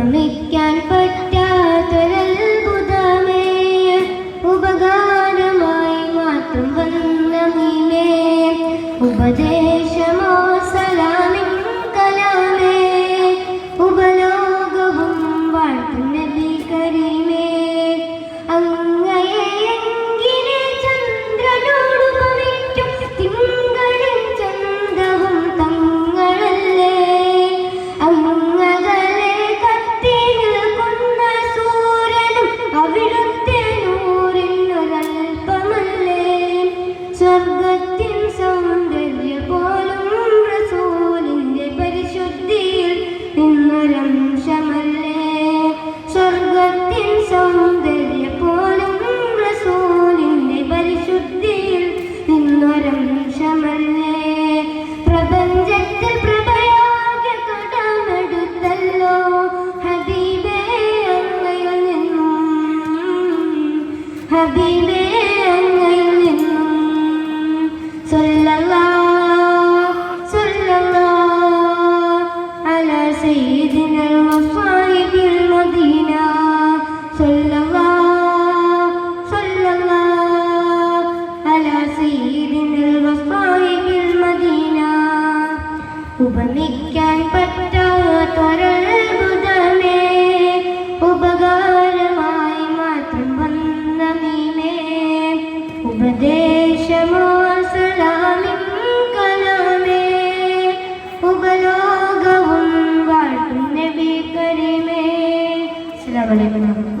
ഉപമിക്കാൻ പറ്റാത്തൊരത്ഭുതമേ, ഉപകാരമായി മാത്രം വന്ന നീമേ, ഉപദേശമോ സലാമിൻ കലാമേ, ഉപലോകവും വാഴ്ത്തും നബി കരീമേ. അങ്ങയെ എങ്കിനെ ചന്ദ്രനോടുപമിക്കും തിങ്കളിൻ ചന്തവും തങ്ങളല്ലേ, അങ്ങകളെ കത്തി നിൽക്കുന്ന സൂര്യനും അവിടുത്തെ നൂറിനൊരൽപ്പമല്ലേ. സ്വർഗത്തിൻ സൗന്ദര്യ പോലും റസൂലിന്റെ പരിശുദ്ധിയിൽ നിന്നൊരംശമല്ലേ, സ്വർഗത്തിൻ സൗന്ദര്യ പോലും റസൂലിന്റെ പരിശുദ്ധിയിൽ നിന്നൊരംശമല്ലേ. പ്രപഞ്ചത്തിൽ പ്രഭയാകെ കടമെടുത്തല്ലോ ഹബീബേ അങ്ങയിൽ നിന്നും, ഹബീബേ അങ്ങയിൽ നിന്നും. സല്ലല്ലാഹു സല്ലല്ലാഹു അലാ സയ്യിദിനൽ വസായിബിൽ മദീന, സല്ലല്ലാഹു സല്ലല്ലാഹു അലാ സയ്യിദിനൽ വസായിബിൽ മദീന. ഉപമിക്കാൻ പറ്റാത്തൊരത്ഭുതമേ, ഉപകാരമായി മാത്രം വന്ന മീമേ, ഉപദേശമോ സലാമിൻ കലാമേ, ഉപലോകവും വാഴ്ത്തും നബി കരീമേ. അസ്സലാമു അലൈക്കും.